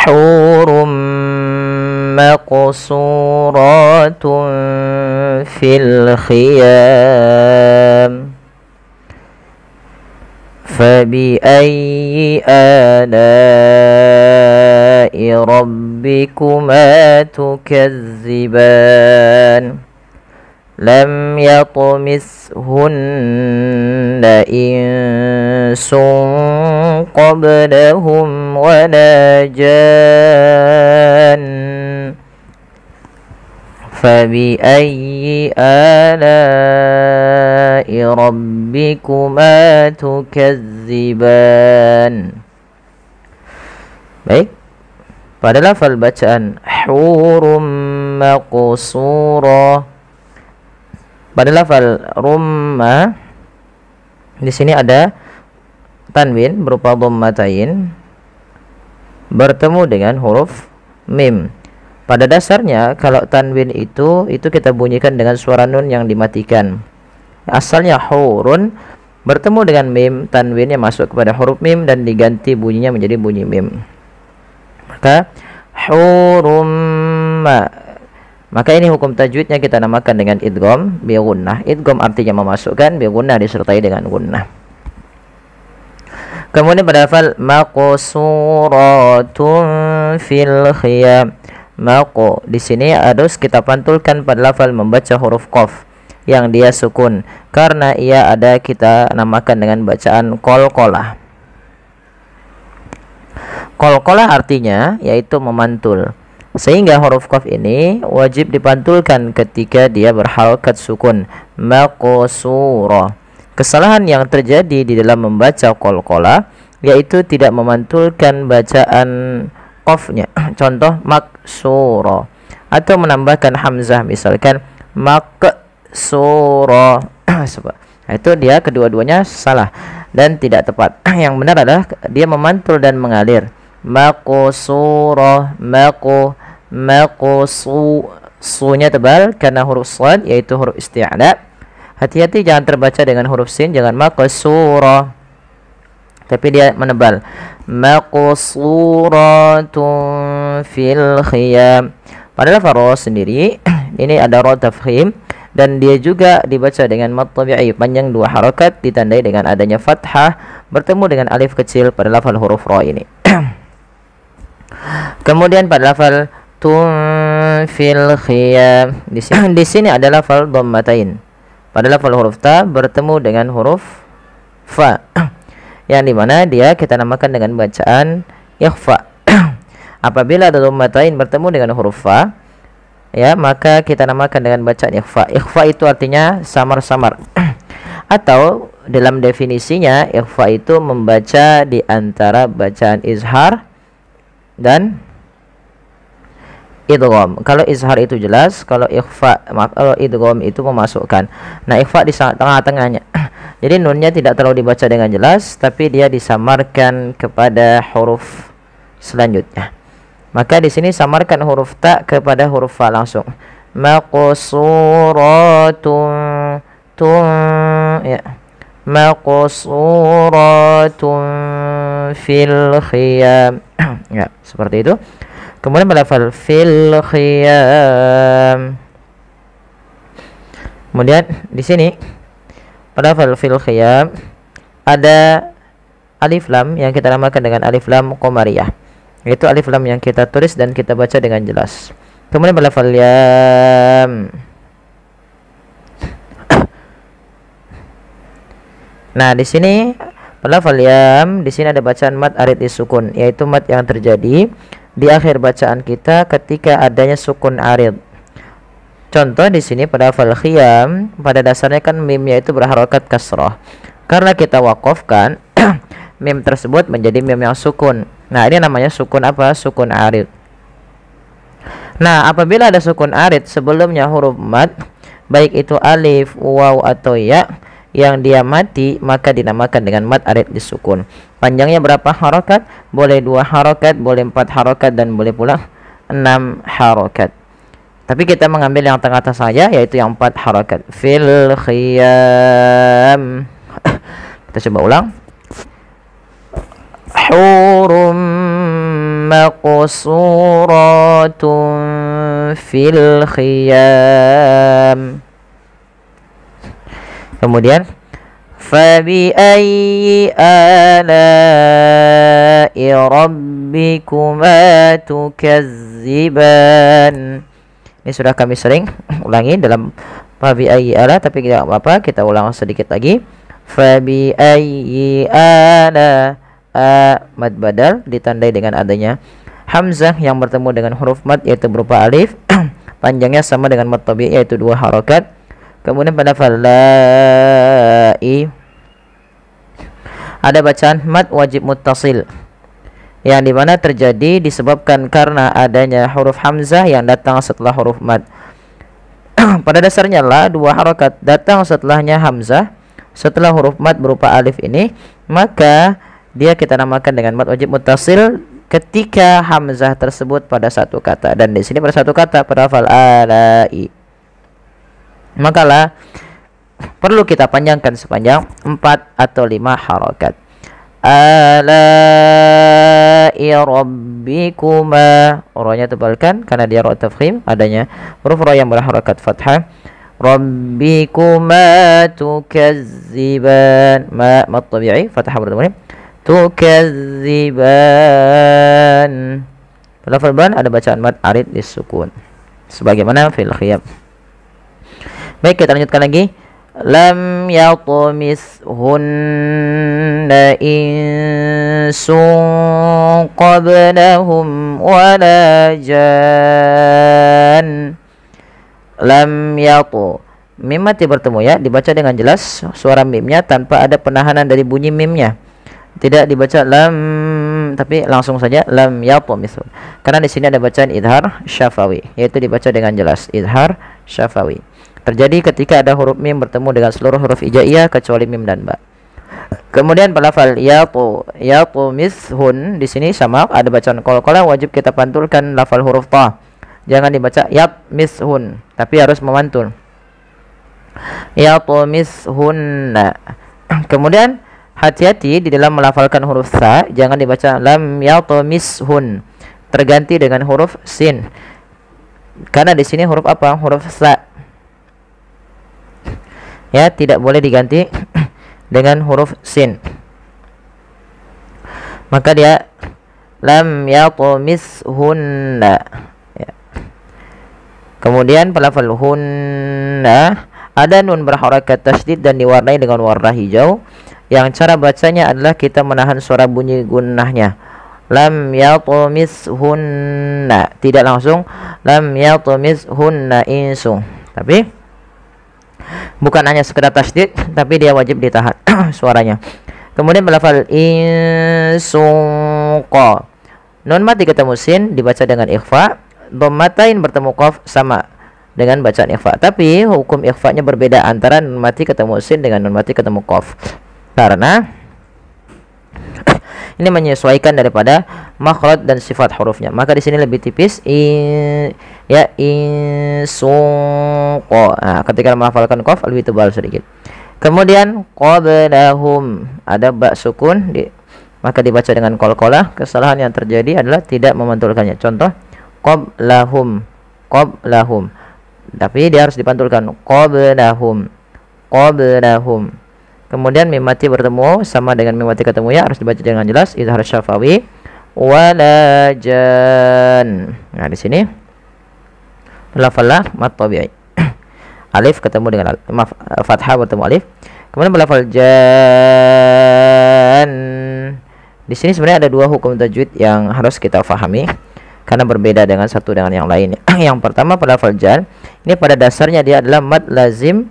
hurum maqsuratun fil khiyam fabi'ayyi ala'i rabbikuma tukazziban lam yatmishunna insun qablahum wala jan fabi'ayyi ala'i rabbikuma tukazziban. Baik, pada lafal bacaan hurum maqsura, pada lafal rumma di sini ada tanwin berupa dhammatain bertemu dengan huruf mim. Pada dasarnya kalau tanwin itu kita bunyikan dengan suara nun yang dimatikan. Asalnya hurun bertemu dengan mim, tanwinnya masuk kepada huruf mim dan diganti bunyinya menjadi bunyi mim. Maka hurum, maka ini hukum tajwidnya kita namakan dengan idgham bi gunnah. Idgham artinya memasukkan, bi gunnah disertai dengan gunnah. Kemudian pada lafal maqsuratun fil khiyam, maqo di sini harus kita pantulkan pada lafal membaca huruf qaf yang dia sukun karena ia ada kita namakan dengan bacaan qalqalah. Qalqalah artinya yaitu memantul, sehingga huruf qaf ini wajib dipantulkan ketika dia berharakat sukun. Maqsura. Kesalahan yang terjadi di dalam membaca qalqalah yaitu tidak memantulkan bacaan qafnya. Contoh maksura, atau menambahkan hamzah, misalkan maksura. Itu dia kedua-duanya salah dan tidak tepat. Yang benar adalah dia memantul dan mengalir. Maqsura, sunya tebal karena huruf shad yaitu huruf isti'la. Hati-hati jangan terbaca dengan huruf sin, jangan maqsura, tapi dia menebal. Maqsuratun fil khiyam. Padahal faro sendiri ini ada ra tafkhim dan dia juga dibaca dengan mad tabi'i panjang 2 harakat ditandai dengan adanya fathah bertemu dengan alif kecil pada lafal huruf ra ini. Kemudian pada lafal tun fil khiyam di sini ada lafal dhammatain. Pada lafal huruf ta bertemu dengan huruf fa yang dimana dia kita namakan dengan bacaan ikhfa. Apabila ada dhammatain bertemu dengan huruf fa, ya, maka kita namakan dengan bacaan ikhfa. Ikhfa itu artinya samar-samar. Atau dalam definisinya ikhfa itu membaca di antara bacaan izhar dan idgham. Kalau izhar itu jelas, kalau ikhfa, kalau idgham itu memasukkan. Nah, ikhfa di tengah-tengahnya. Jadi nunnya tidak terlalu dibaca dengan jelas, tapi dia disamarkan kepada huruf selanjutnya. Maka di sini samarkan huruf ta kepada huruf fa langsung. Maqsuratun ya. Maqsuratun fil khiyam. Ya, seperti itu. Kemudian pada lafal fil khiyam. Kemudian di sini pada lafal fil khiyam ada alif lam yang kita namakan dengan alif lam qamariyah. Yaitu alif lam yang kita tulis dan kita baca dengan jelas. Kemudian pada lafal yam. Nah, di sini pada lafal yam di sini ada bacaan mad arid disukun, yaitu mad yang terjadi di akhir bacaan kita ketika adanya sukun arid. Contoh di sini pada lafal khiyam, pada dasarnya kan mimnya itu berharakat kasrah. Karena kita wakafkan mim tersebut menjadi mim yang sukun. Nah, ini namanya sukun apa? Sukun arid. Nah, apabila ada sukun arid sebelumnya huruf mad, baik itu alif, waw atau ya, yang dia mati maka dinamakan dengan mad arid disukun. Panjangnya berapa harakat? Boleh 2 harakat, boleh 4 harakat, dan boleh pula 6 harakat. Tapi kita mengambil yang tengah-tengah saja, yaitu yang 4 harakat. Fil khiyam. Kita coba ulang. Hurum maqsuratun fil khiyam. Kemudian fabi ayyi ala'i rabbikuma tukazziban. Ini sudah kami sering ulangi dalam fabi ayyi ala, tapi tidak apa-apa, kita ulang sedikit lagi. Fabi ayyi ala, mad badal ditandai dengan adanya hamzah yang bertemu dengan huruf mad yaitu berupa alif. Panjangnya sama dengan mad tabi'i yaitu 2 harakat. Kemudian pada falai ada bacaan mad wajib muttasil yang dimana terjadi disebabkan karena adanya huruf hamzah yang datang setelah huruf mad. Pada dasarnya la 2 harakat datang setelahnya hamzah setelah huruf mad berupa alif ini, maka dia kita namakan dengan mad wajib muttasil ketika hamzah tersebut pada satu kata, dan di sini pada satu kata pada falai. Maka la perlu kita panjangkan sepanjang 4 atau 5 harakat. Ala'i rabbikuma, ra-nya tebalkan karena dia ra tafkhim, adanya huruf ra yang berharakat fathah. Rabbikuma tukazziban, ma tabi'i fathah bertemu tukazziban. Pada falban ada bacaan mad arid disukun sebagaimana fil khiyam. Baik, kita lanjutkan lagi. Lam yatmishunna insun qablahum wala jan. Lam yatu, mim mati bertemu ya, dibaca dengan jelas suara mimnya tanpa ada penahanan dari bunyi mimnya. Tidak dibaca lam tapi langsung saja lam yatmishun. Karena di sini ada bacaan idhar syafawi, yaitu dibaca dengan jelas idhar syafawi. Terjadi ketika ada huruf mim bertemu dengan seluruh huruf hijaiyah kecuali mim dan ba. Kemudian pada lafal yatumishun di sini sama ada bacaan qalqalah, wajib kita pantulkan lafal huruf ta. Jangan dibaca yatmishun, tapi harus memantul. Yatumishunna. Kemudian hati-hati di dalam melafalkan huruf sa, jangan dibaca lam yatumishun, terganti dengan huruf sin. Karena di sini huruf apa? Huruf sa. Ya, tidak boleh diganti dengan huruf sin. Maka dia lam yatumishunna ya. Kemudian pelafal hunna ada nun berharakat tasydid dan diwarnai dengan warna hijau, yang cara bacanya adalah kita menahan suara bunyi gunnahnya. Lam yatumishunna, tidak langsung lam yatumishunna insu, tapi bukan hanya sekedar tasydid, tapi dia wajib ditahan suaranya. Kemudian melafal insuqa, nun mati ketemu sin dibaca dengan ikhfa, dhammatain bertemu qaf sama dengan bacaan ikhfa. Tapi hukum ikhfa-nya berbeda antara nun mati ketemu sin dengan nun mati ketemu qaf, karena ini menyesuaikan daripada makhraj dan sifat hurufnya. Maka di sini lebih tipis insuqa. Nah, ketika melafalkan qaf lebih tebal sedikit. Kemudian qablahum ada ba sukun maka dibaca dengan qalqalah. Kesalahan yang terjadi adalah tidak memantulkannya. Contoh qablahum, tapi dia harus dipantulkan qablahum. Kemudian mim mati bertemu sama dengan mim mati ketemu ya, harus dibaca dengan jelas idhar syafawi wala jan. Nah, di sini lafal mad tabi'i. Alif ketemu dengan fathah bertemu alif. Kemudian lafal jan. Di sini sebenarnya ada 2 hukum tajwid yang harus kita fahami karena berbeda dengan satu dengan yang lain. Yang pertama pada lafal jan, ini pada dasarnya dia adalah mad lazim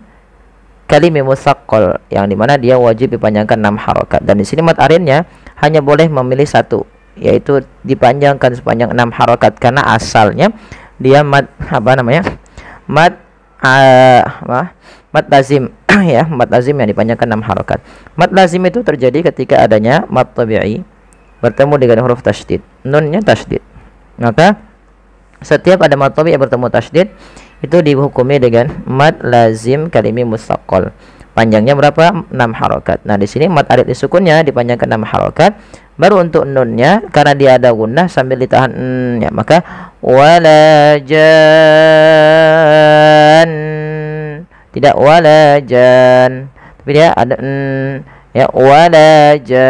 kalimah musaqqal, yang dimana dia wajib dipanjangkan 6 harakat, dan di sini mad aridnya hanya boleh memilih satu, yaitu dipanjangkan sepanjang 6 harakat karena asalnya dia mad mad lazim ya, mad lazim yang dipanjangkan 6 harakat. Mad lazim itu terjadi ketika adanya mad tabi'i bertemu dengan huruf tasydid, nunnya tasydid. Maka setiap ada mad tabi'i bertemu tasydid itu dihukumi dengan mad lazim kalimah musaqqal. Panjangnya berapa? 6 harakat. Nah, di sini mad arid disukunnya dipanjangkan 6 harakat, Baru untuk nunnya karena dia ada gunnah sambil ditahan ya, maka walajan, tidak walajan, tapi dia ada ya, walajan,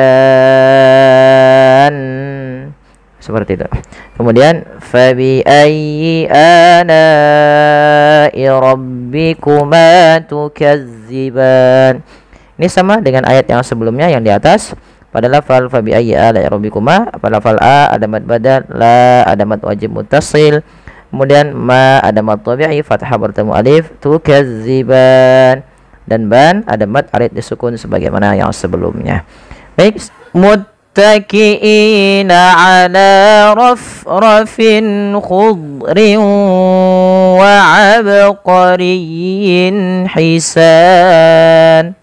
seperti itu. Kemudian fabi ayyi ala'i rabbikuma tukazziban. Ini sama dengan ayat yang sebelumnya yang di atas. Pada lafal fabi ayyi ala'i rabbikuma, pada lafal a ada mad badal, la ada mad wajib muttasil, kemudian ma ada mad tabi'i fathah bertemu alif, tukazziban, dan ban ada mad arid disukun sebagaimana yang sebelumnya. Baik, muttaki'ina ala rafrafin khudrin wa 'abqariyyin hisan.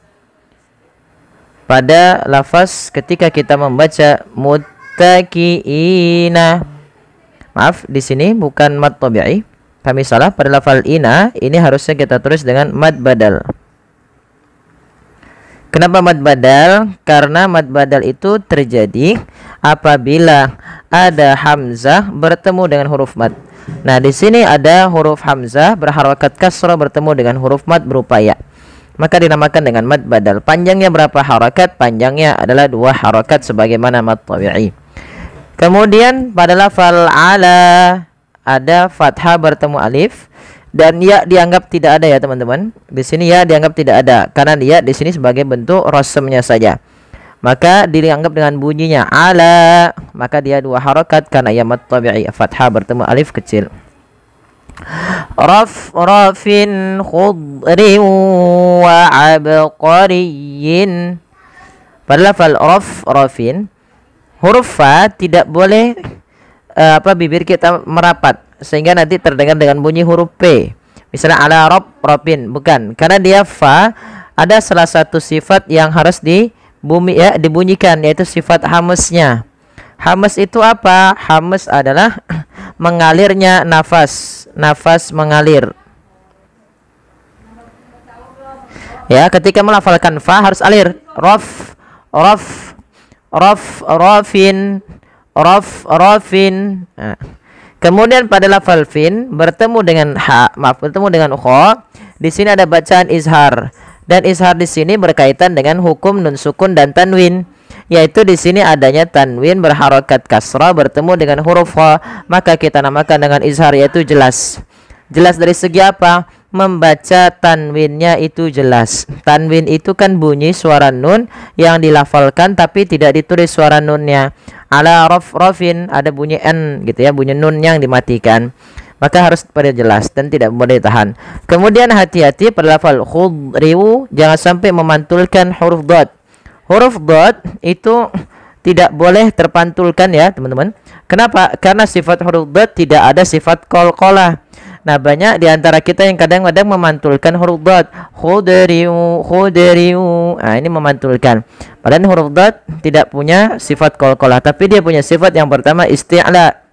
Pada lafaz ketika kita membaca muttaki'ina, maaf di sini bukan mad tabi'i, kami salah. Pada lafal ina ini harusnya kita tulis dengan mad badal. Kenapa mad badal? Karena mad badal itu terjadi apabila ada hamzah bertemu dengan huruf mad. Nah, di sini ada huruf hamzah berharakat kasrah bertemu dengan huruf mad berupa ya, maka dinamakan dengan mad badal. Panjangnya berapa harakat? Panjangnya adalah 2 harakat sebagaimana mad tabi'i. Kemudian pada lafal ala ada fathah bertemu alif, dan ya dianggap tidak ada ya teman-teman. Di sini ya dianggap tidak ada karena dia di sini sebagai bentuk rasamnya saja. Maka dianggap dengan bunyinya ala, maka dia 2 harakat karena ya mad tabi'i, fathah bertemu alif kecil. Rafin khudrin wa 'abqariyyin. Pada lafal rafin, huruf fa tidak boleh bibir kita merapat sehingga nanti terdengar dengan bunyi huruf P. Misalnya ala rafin, bukan, karena dia fa ada salah satu sifat yang harus dibunyikan, yaitu sifat hamsnya. Hams itu apa? Hams adalah mengalirnya nafas mengalir. Ya, ketika melafalkan fa harus alir. Rafin. Nah. Kemudian pada lafal fin bertemu dengan bertemu dengan kha. Di sini ada bacaan izhar, dan izhar di sini berkaitan dengan hukum nun sukun dan tanwin, yaitu di sini adanya tanwin berharakat kasrah bertemu dengan huruf kha, maka kita namakan dengan izhar, yaitu jelas. Jelas dari segi apa? Membaca tanwinnya itu jelas. Tanwin itu kan bunyi suara nun yang dilafalkan tapi tidak ditulis suara nunnya. Ala rafin ada bunyi n gitu ya, bunyi nun yang dimatikan. Maka harus pada jelas dan tidak boleh ditahan. Kemudian hati-hati pada lafal khudriu, jangan sampai memantulkan huruf dad. Huruf dad itu tidak boleh terpantulkan ya teman-teman. Kenapa? Karena sifat huruf dad tidak ada sifat qalqalah. Nah, banyak di antara kita yang kadang-kadang memantulkan huruf dad. Khudriu. Nah, ini memantulkan. Padahal huruf dad tidak punya sifat qalqalah, tapi dia punya sifat yang pertama isti'la,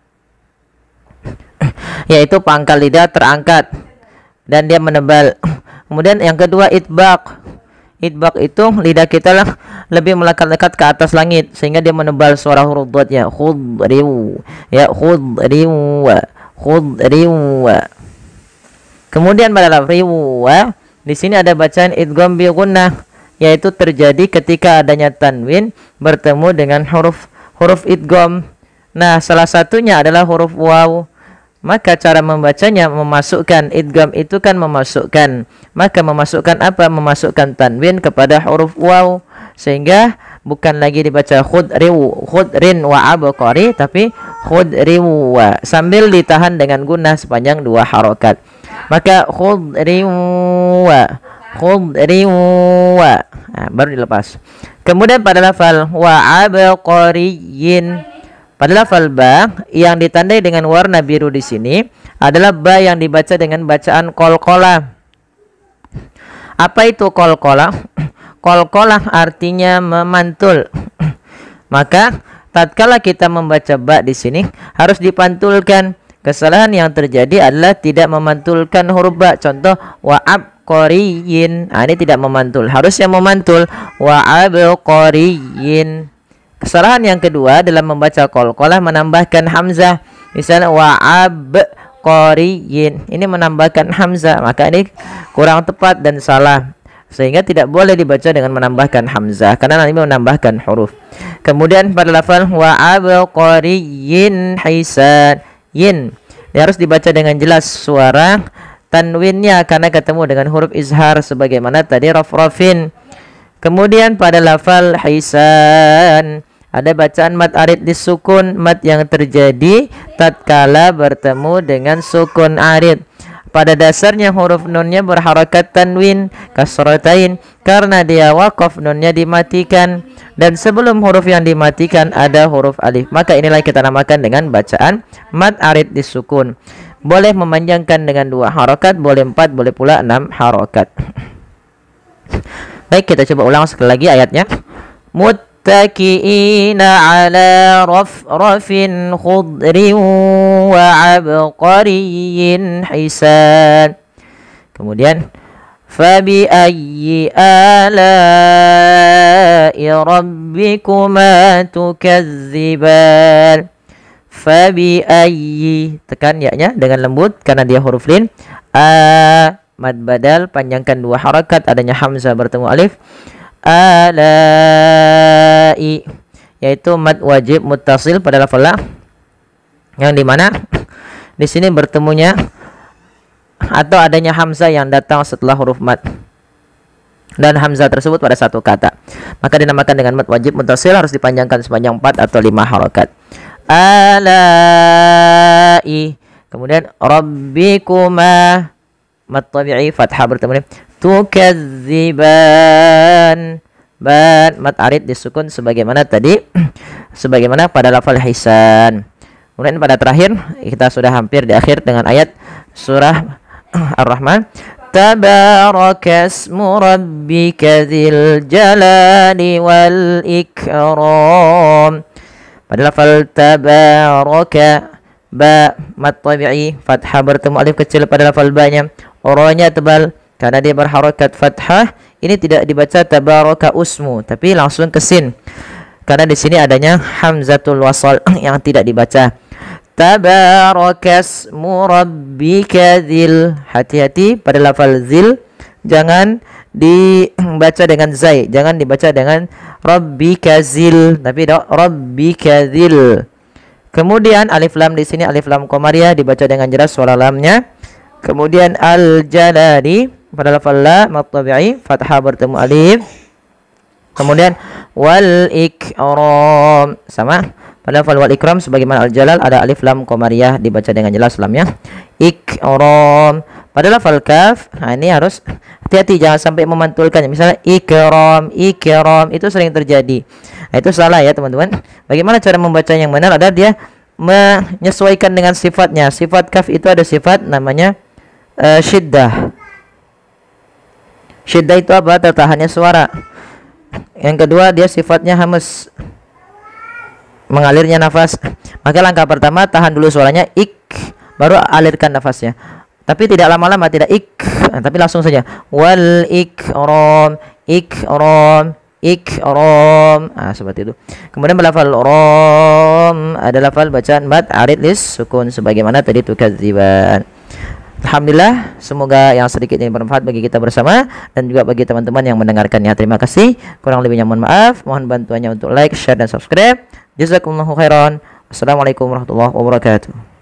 yaitu pangkal lidah terangkat dan dia menebal. Kemudian yang kedua itbaq. Itbaq itu lidah kita lebih melekat-lekat ke atas langit sehingga dia menebal suara huruf dadnya. Khudriu. Ya, khudriu. Kemudian pada lafaz di sini ada bacaan idgham bi gunnah, yaitu terjadi ketika adanya tanwin bertemu dengan huruf idgham. Nah, salah satunya adalah huruf waw. Maka cara membacanya memasukkan idgham itu kan memasukkan. Maka memasukkan apa? Memasukkan tanwin kepada huruf waw, sehingga bukan lagi dibaca khudrin wa abqari, tapi khudriu sambil ditahan dengan gunnah sepanjang 2 harokat. Maka khudriu nah, baru dilepas. Kemudian pada lafal wa abqariyyin, pada lafal ba yang ditandai dengan warna biru di sini adalah ba yang dibaca dengan bacaan qalqalah. Apa itu qalqalah? Qalqalah artinya memantul. Maka tatkala kita membaca ba di sini harus dipantulkan. Kesalahan yang terjadi adalah tidak memantulkan huruf ba. Contoh wa abqariyyin. Nah, ini tidak memantul. Harusnya memantul wa abqariyyin. Kesalahan yang kedua dalam membaca qalqalah menambahkan hamzah. Misalnya wa'abqariyin, ini menambahkan hamzah, maka ini kurang tepat dan salah. Sehingga tidak boleh dibaca dengan menambahkan hamzah karena nanti menambahkan huruf. Kemudian pada lafal wa'abqariyin hisan, yin, ini harus dibaca dengan jelas suara tanwinnya karena ketemu dengan huruf izhar sebagaimana tadi rafrafin. Kemudian pada lafal hisan ada bacaan mat arid disukun, mat yang terjadi tatkala bertemu dengan sukun arid. Pada dasarnya huruf nunnya berharakat tanwin kasratain karena dia waqaf, nunnya dimatikan, dan sebelum huruf yang dimatikan ada huruf alif. Maka inilah kita namakan dengan bacaan mat arid disukun. Boleh memanjangkan dengan 2 harakat, boleh 4, boleh pula 6 harakat. Baik, kita coba ulang sekali lagi ayatnya. Muttaqiina ala rafrafin khudrin wa abqariyyin hisan. Kemudian fabi ayyi ala'i rabbikuma tukadziban. Fabi ayyi, tekan ya-nya dengan lembut karena dia huruf lin. Mad badal, panjangkan 2 harakat, adanya hamzah bertemu alif. Ala'i, yaitu mad wajib muttasil pada lafal la, yang dimana di sini bertemunya atau adanya hamzah yang datang setelah huruf mad, dan hamzah tersebut pada satu kata, maka dinamakan dengan mad wajib muttasil, harus dipanjangkan sepanjang 4 atau 5 harakat. Ala'i, kemudian rabbikuma, mad tabi'i fathah bertemu tukadziban, ban mad arid disukun sebagaimana tadi sebagaimana pada lafal hisan. Kemudian pada terakhir kita sudah hampir di akhir dengan ayat surah Ar-Rahman. Tabarakasmu rabbika dzil jalali wal ikram. Pada lafal tabaraka, ba mad tabi'i fathah bertemu alif kecil pada lafal ba-nya, oronya tebal karena dia berharakat fathah. Ini tidak dibaca tabaraka usmu, tapi langsung ke sin karena di sini adanya hamzatul wasal yang tidak dibaca. Tabarakasmu rabbika dzil, hati-hati pada lafal zil, jangan dibaca dengan zai, jangan dibaca dengan rabbika zil, tapi rabbika dzil. Kemudian alif lam di sini alif lam qamariyah dibaca dengan jelas suara lamnya. Kemudian al jalali pada lafal la mad tabi'i fathah bertemu alif. Kemudian wal ikram, sama pada lafal wal ikram sebagaimana al jalal ada alif lam qamariyah dibaca dengan jelas lamnya. Ikram pada lafal kaf, nah ini harus hati-hati jangan sampai memantulkannya. Misalnya ikram, ikram itu sering terjadi. Nah, itu salah ya teman-teman. Bagaimana cara membaca yang benar? Ada dia menyesuaikan dengan sifatnya. Sifat kaf itu ada sifat namanya syiddah. Syiddah itu apa? Tertahannya suara. Yang kedua dia sifatnya hamas, mengalirnya nafas. Maka langkah pertama tahan dulu suaranya ik, baru alirkan nafasnya. Tapi tidak lama-lama, tidak ik, tapi langsung saja wal ikram, ikram, ikram. Seperti itu. Kemudian lafal ram ada lafal bacaan mad arid lis sukun sebagaimana tadi tukadziban. Alhamdulillah, semoga yang sedikit ini bermanfaat bagi kita bersama dan juga bagi teman-teman yang mendengarkannya. Terima kasih. Kurang lebihnya mohon maaf. Mohon bantuannya untuk like, share dan subscribe. Jazakumullahu khairan. Assalamualaikum warahmatullahi wabarakatuh.